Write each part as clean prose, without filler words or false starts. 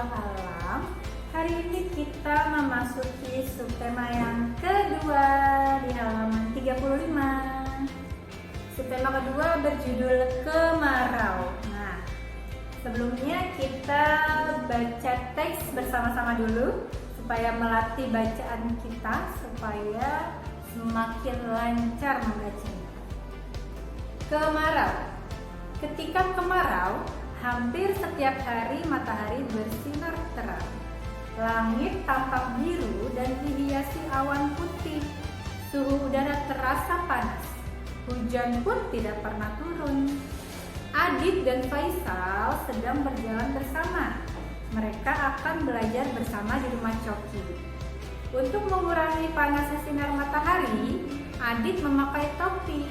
alam. Hari ini kita memasuki subtema yang kedua di halaman 35. Subtema kedua berjudul kemarau. Nah, sebelumnya kita baca teks bersama-sama dulu supaya melatih bacaan kita, supaya semakin lancar membacanya. Kemarau. Ketika kemarau, hampir setiap hari matahari bersinar terang. Langit tampak biru dan dihiasi awan putih. Suhu udara terasa panas. Hujan pun tidak pernah turun. Adit dan Faisal sedang berjalan bersama. Mereka akan belajar bersama di rumah Coki. Untuk mengurangi panasnya sinar matahari, Adit memakai topi.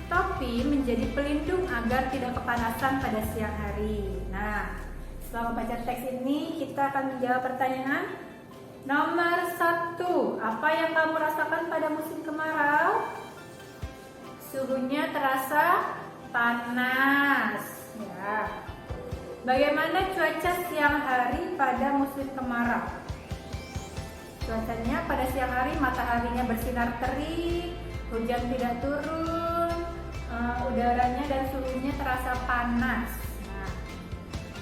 Topi menjadi pelindung agar tidak kepanasan pada siang hari. Nah, setelah membaca teks ini, kita akan menjawab pertanyaan. Nomor 1, apa yang kamu rasakan pada musim kemarau? Suhunya terasa panas. Ya. Bagaimana cuaca siang hari pada musim kemarau? Cuacanya pada siang hari mataharinya bersinar terik, hujan tidak turun, udaranya dan suhunya terasa panas. Nah,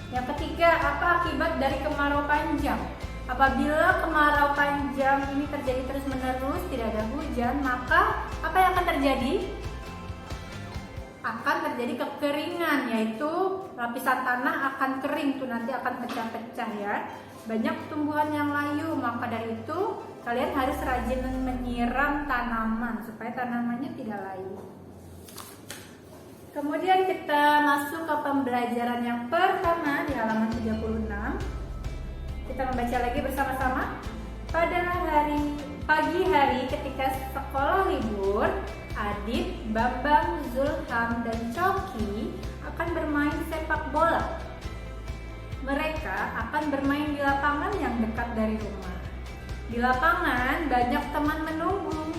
yang ketiga, apa akibat dari kemarau panjang? Apabila kemarau panjang ini terjadi terus-menerus, tidak ada hujan, maka apa yang akan terjadi? Akan terjadi kekeringan, yaitu lapisan tanah akan kering tuh, nanti akan pecah-pecah ya. Banyak tumbuhan yang layu, maka dari itu kalian harus rajin menyiram tanaman supaya tanamannya tidak layu. Kemudian kita masuk ke pembelajaran yang pertama di halaman 36. Kita membaca lagi bersama-sama. Pada pagi hari ketika sekolah libur, Adit, Bambang, Zulham, dan Coki akan bermain sepak bola. Mereka akan bermain di lapangan yang dekat dari rumah. Di lapangan banyak teman menunggu.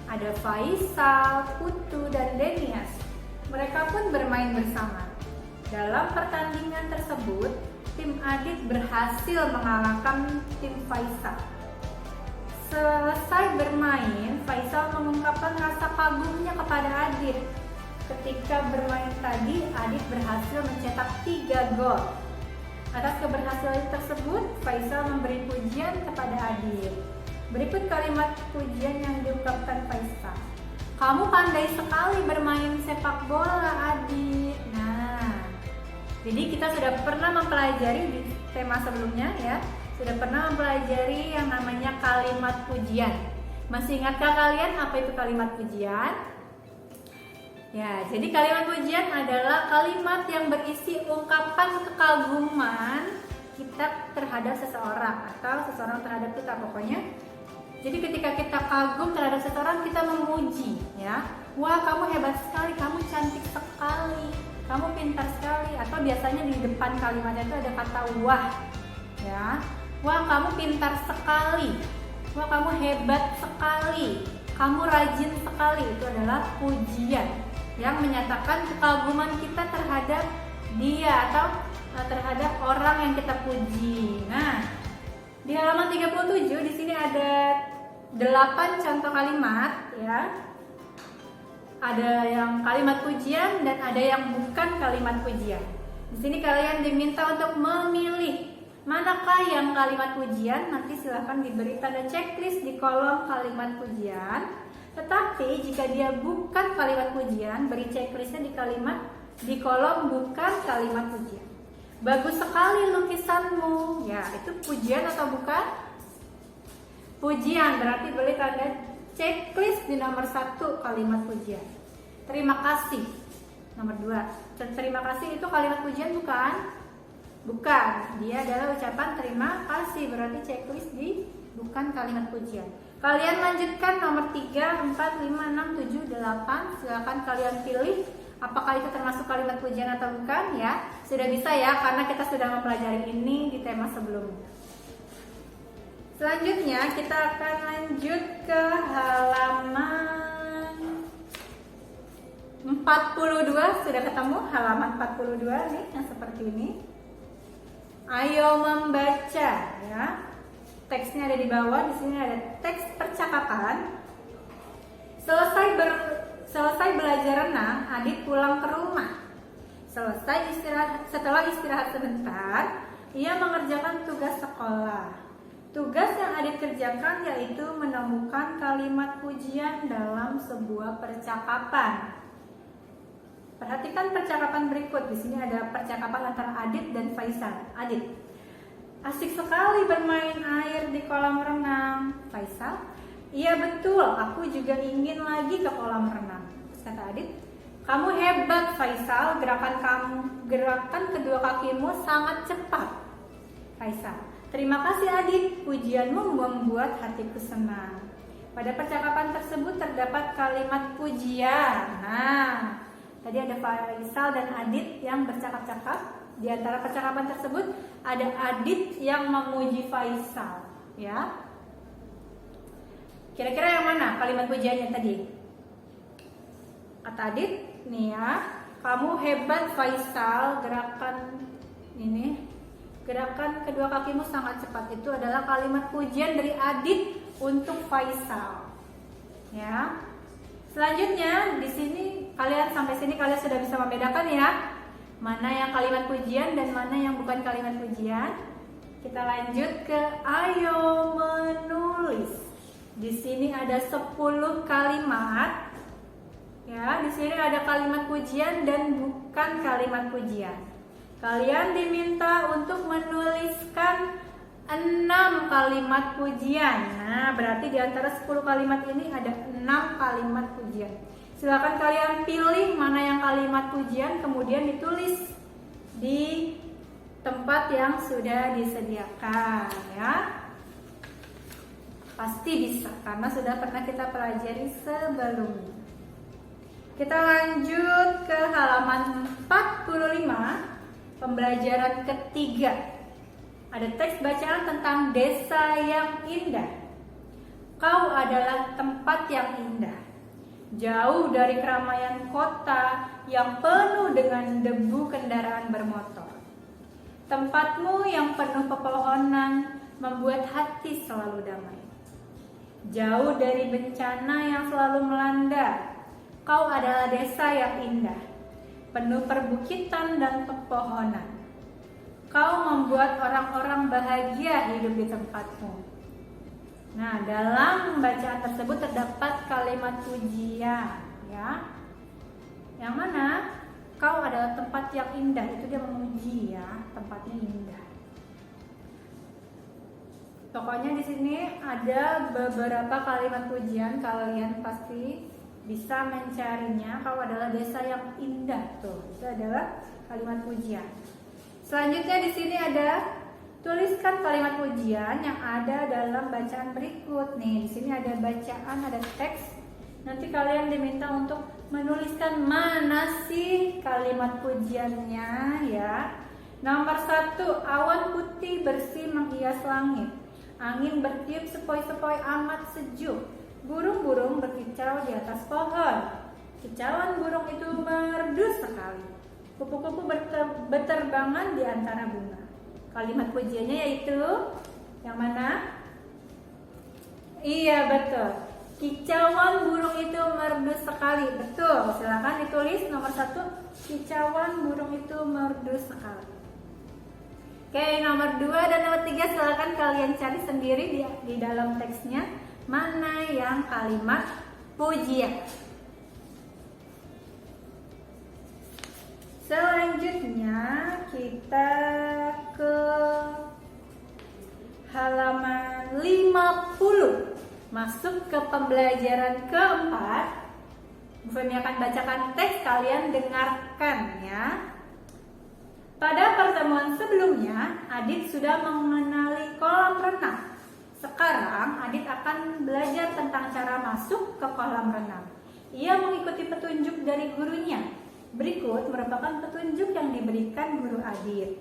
Ada Faisal, Putu, dan Denias. Mereka pun bermain bersama. Dalam pertandingan tersebut, tim Adit berhasil mengalahkan tim Faisal. Selesai bermain, Faisal mengungkapkan rasa kagumnya kepada Adit. Ketika bermain tadi, Adit berhasil mencetak 3 gol. Atas keberhasilan tersebut, Faisal memberi pujian kepada Adit. Berikut kalimat pujian yang diungkapkan Faisal. Kamu pandai sekali bermain sepak bola, Adit. Nah, jadi kita sudah pernah mempelajari di tema sebelumnya ya. Sudah pernah mempelajari yang namanya kalimat pujian. Masih ingatkah kalian apa itu kalimat pujian? Ya, jadi kalimat pujian adalah kalimat yang berisi ungkapan kekaguman kita terhadap seseorang atau seseorang terhadap kita pokoknya. Jadi ketika kita kagum terhadap seseorang, kita memuji, ya. Wah, kamu hebat sekali, kamu cantik sekali, kamu pintar sekali. Atau biasanya di depan kalimatnya itu ada kata wah, ya. Wah, kamu pintar sekali. Wah, kamu hebat sekali. Kamu rajin sekali. Itu adalah pujian yang menyatakan kekaguman kita terhadap dia atau terhadap orang yang kita puji. Nah, di halaman 37 di sini ada 8 contoh kalimat ya. Ada yang kalimat pujian dan ada yang bukan kalimat pujian. Di sini kalian diminta untuk memilih manakah yang kalimat pujian. Nanti silahkan diberi tanda checklist di kolom kalimat pujian. Tetapi jika dia bukan kalimat pujian, beri checklistnya di kolom bukan kalimat pujian. Bagus sekali lukisanmu. Ya, itu pujian atau bukan? Pujian, berarti beri tanda checklist di nomor 1 kalimat pujian. Terima kasih. Nomor 2. Terima kasih itu kalimat pujian bukan? Bukan. Dia adalah ucapan terima kasih, berarti checklist di bukan kalimat pujian. Kalian lanjutkan nomor 3, 4, 5, 6, 7, 8. Silakan kalian pilih apakah itu termasuk kalimat pujian atau bukan ya. Sudah bisa ya, karena kita sudah mempelajari ini di tema sebelumnya. Selanjutnya kita akan lanjut ke halaman 42. Sudah ketemu halaman 42 nih yang seperti ini. Ayo membaca ya. Teksnya ada di bawah, di sini ada teks percakapan. Selesai belajar renang, Adit pulang ke rumah. Setelah istirahat sebentar, ia mengerjakan tugas sekolah. Tugas yang Adit kerjakan yaitu menemukan kalimat pujian dalam sebuah percakapan. Perhatikan percakapan berikut. Di sini ada percakapan antara Adit dan Faisal. Adit: asik sekali bermain air di kolam renang. Faisal: iya betul, aku juga ingin lagi ke kolam renang. Kata Adit: kamu hebat Faisal, gerakan kedua kakimu sangat cepat. Faisal: terima kasih Adit, pujianmu membuat hatiku senang. Pada percakapan tersebut terdapat kalimat pujian. Nah, tadi ada Faisal dan Adit yang bercakap-cakap. Di antara percakapan tersebut ada Adit yang memuji Faisal, ya. Kira-kira yang mana kalimat pujiannya tadi? Kata Adit, nih ya, kamu hebat Faisal, gerakan kedua kakimu sangat cepat. Itu adalah kalimat pujian dari Adit untuk Faisal. Ya. Selanjutnya di sini sampai sini kalian sudah bisa membedakan ya, mana yang kalimat pujian dan mana yang bukan kalimat pujian. Kita lanjut ke ayo menulis. Di sini ada 10 kalimat. Ya, di sini ada kalimat pujian dan bukan kalimat pujian. Kalian diminta untuk menuliskan 6 kalimat pujian. Nah, berarti di antara 10 kalimat ini ada 6 kalimat pujian. Silakan kalian pilih mana yang kalimat pujian, kemudian ditulis di tempat yang sudah disediakan ya. Pasti bisa karena sudah pernah kita pelajari sebelumnya. Kita lanjut ke halaman 45, pembelajaran ketiga. Ada teks bacaan tentang desa yang indah. Kau adalah tempat yang indah, jauh dari keramaian kota yang penuh dengan debu kendaraan bermotor. Tempatmu yang penuh pepohonan membuat hati selalu damai. Jauh dari bencana yang selalu melanda, kau adalah desa yang indah, penuh perbukitan dan pepohonan. Kau membuat orang-orang bahagia hidup di tempatmu. Nah, dalam bacaan tersebut terdapat kalimat pujian, ya. Yang mana? Kau adalah tempat yang indah, itu dia memuji ya, tempatnya indah. Pokoknya di sini ada beberapa kalimat pujian, kalian pasti bisa mencarinya. Kau adalah desa yang indah, tuh. Itu adalah kalimat pujian. Selanjutnya di sini ada tuliskan kalimat pujian yang ada dalam bacaan berikut. Nih, di sini ada bacaan, ada teks. Nanti kalian diminta untuk menuliskan mana sih kalimat pujiannya ya. Nomor 1, awan putih bersih menghias langit. Angin bertiup sepoi-sepoi amat sejuk. Burung-burung berkicau di atas pohon. Kicauan burung itu merdu sekali. Kupu-kupu berterbangan di antara bunga. Kalimat pujiannya yaitu yang mana? Iya, betul. Kicauan burung itu merdu sekali. Betul. Silakan ditulis nomor 1. Kicauan burung itu merdu sekali. Oke, nomor 2 dan nomor 3 silakan kalian cari sendiri di dalam teksnya mana yang kalimat pujian. Selanjutnya kita ke halaman 50. Masuk ke pembelajaran keempat. Bu Femi akan bacakan teks, kalian dengarkan ya. Pada pertemuan sebelumnya, Adit sudah mengenali kolam renang. Sekarang Adit akan belajar tentang cara masuk ke kolam renang. Ia mengikuti petunjuk dari gurunya. Berikut merupakan petunjuk yang diberikan guru Adit.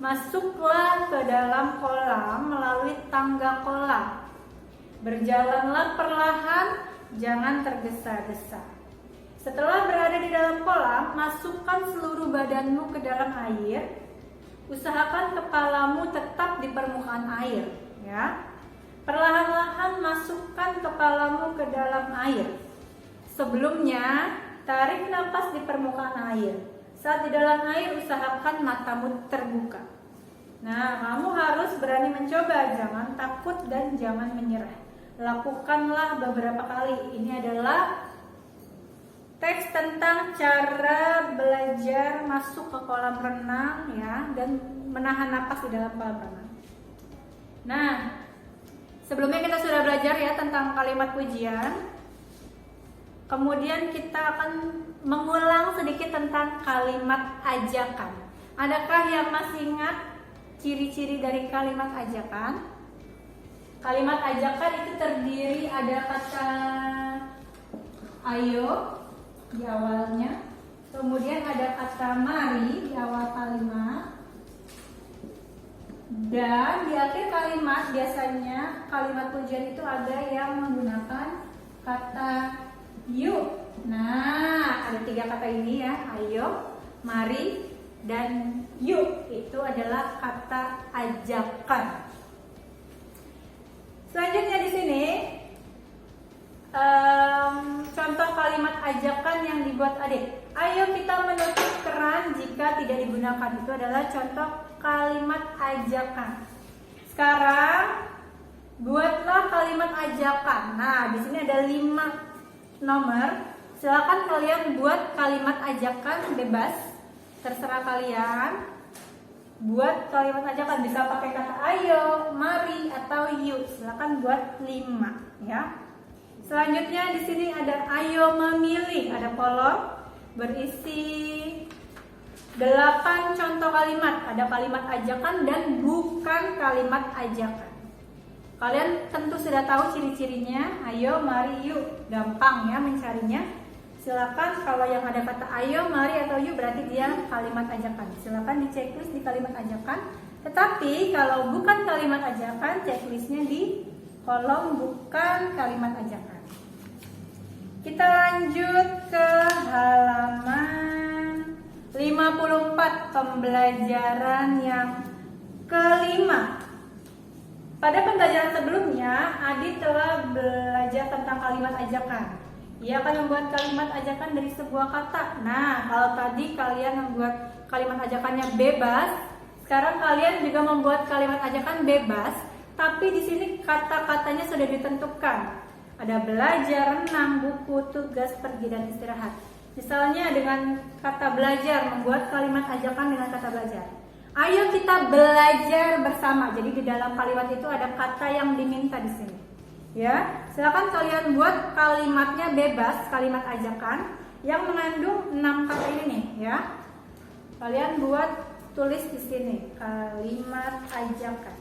Masuklah ke dalam kolam melalui tangga kolam. Berjalanlah perlahan, jangan tergesa-gesa. Setelah berada di dalam kolam, masukkan seluruh badanmu ke dalam air. Usahakan kepalamu tetap di permukaan air, ya. Perlahan-lahan masukkan kepalamu ke dalam air. Sebelumnya, tarik napas di permukaan air. Saat di dalam air, usahakan matamu terbuka. Nah, kamu harus berani mencoba, jangan takut dan jangan menyerah. Lakukanlah beberapa kali. Ini adalah teks tentang cara belajar masuk ke kolam renang, ya, dan menahan napas di dalam kolam renang. Nah, sebelumnya kita sudah belajar ya tentang kalimat pujian. Kemudian kita akan mengulang sedikit tentang kalimat ajakan. Adakah yang masih ingat ciri-ciri dari kalimat ajakan? Kalimat ajakan itu terdiri ada kata ayo di awalnya, kemudian ada kata mari di awal kalimat, dan di akhir kalimat biasanya kalimat pujian itu ada yang menggunakan kata yuk. Nah, ada 3 kata ini ya, ayo, mari, dan yuk. Itu adalah kata ajakan. Selanjutnya di sini contoh kalimat ajakan yang dibuat Adit. Ayo kita menutup keran jika tidak digunakan. Itu adalah contoh kalimat ajakan. Sekarang buatlah kalimat ajakan. Nah, di sini ada 5 nomor. Silakan kalian buat kalimat ajakan bebas, terserah kalian. Buat kalimat ajakan bisa pakai kata ayo, mari, atau yuk. Silakan buat 5 ya. Selanjutnya di sini ada ayo memilih, ada kolom berisi 8 contoh kalimat. Ada kalimat ajakan dan bukan kalimat ajakan. Kalian tentu sudah tahu ciri-cirinya. Ayo, mari, yuk. Gampang ya mencarinya. Silakan kalau yang ada kata ayo, mari, atau yuk berarti dia kalimat ajakan. Silakan di checklist di kalimat ajakan. Tetapi kalau bukan kalimat ajakan, checklistnya di kolom bukan kalimat ajakan. Kita lanjut ke halaman 54, pembelajaran yang kelima. Pada pembelajaran sebelumnya, Adit telah belajar tentang kalimat ajakan. Ia akan membuat kalimat ajakan dari sebuah kata. Nah, kalau tadi kalian membuat kalimat ajakannya bebas, sekarang kalian juga membuat kalimat ajakan bebas, tapi di sini kata-katanya sudah ditentukan. Ada belajar, renang, buku, tugas, pergi, dan istirahat. Misalnya dengan kata belajar, membuat kalimat ajakan dengan kata belajar. Ayo kita belajar bersama. Jadi di dalam kalimat itu ada kata yang diminta di sini. Ya, silakan kalian buat kalimatnya bebas, kalimat ajakan yang mengandung 6 kata ini nih, ya. Kalian buat tulis di sini kalimat ajakan.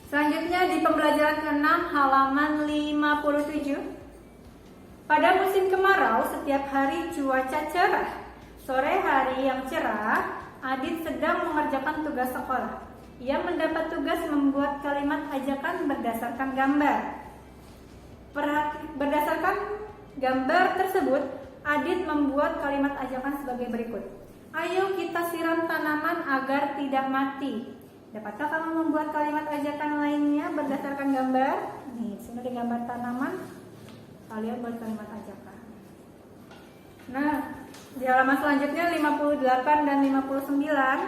Selanjutnya di pembelajaran ke-6 halaman 57. Pada musim kemarau setiap hari cuaca cerah. Sore hari yang cerah, Adit sedang mengerjakan tugas sekolah. Ia mendapat tugas membuat kalimat ajakan berdasarkan gambar. Berdasarkan gambar tersebut, Adit membuat kalimat ajakan sebagai berikut. Ayo kita siram tanaman agar tidak mati. Dapatkah kamu membuat kalimat ajakan lainnya berdasarkan gambar? Nih, sini ada gambar tanaman. Kalian buat kalimat ajakan. Nah, di halaman selanjutnya 58 dan 59.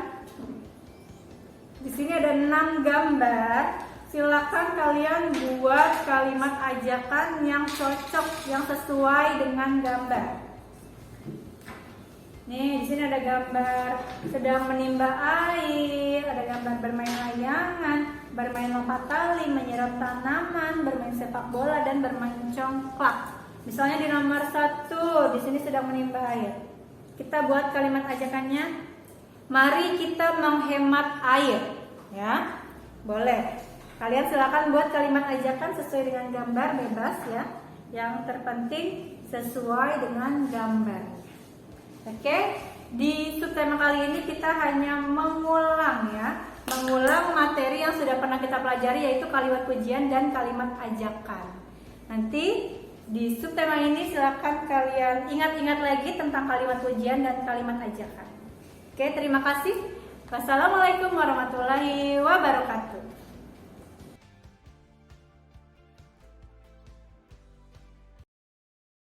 Di sini ada 6 gambar. Silakan kalian buat kalimat ajakan yang cocok, yang sesuai dengan gambar. Nih, di sini ada gambar sedang menimba air, ada gambar bermain layangan, bermain lompat tali, menyiram tanaman, bermain sepak bola, dan bermain congklak. Misalnya di nomor 1, di sini sedang menimba air. Kita buat kalimat ajakannya, mari kita menghemat air, ya. Boleh. Kalian silakan buat kalimat ajakan sesuai dengan gambar, bebas ya. Yang terpenting sesuai dengan gambar. Oke, di subtema kali ini kita hanya mengulang ya, mengulang materi yang sudah pernah kita pelajari, yaitu kalimat pujian dan kalimat ajakan. Nanti di subtema ini silakan kalian ingat-ingat lagi tentang kalimat pujian dan kalimat ajakan. Oke, terima kasih. Wassalamualaikum warahmatullahi wabarakatuh.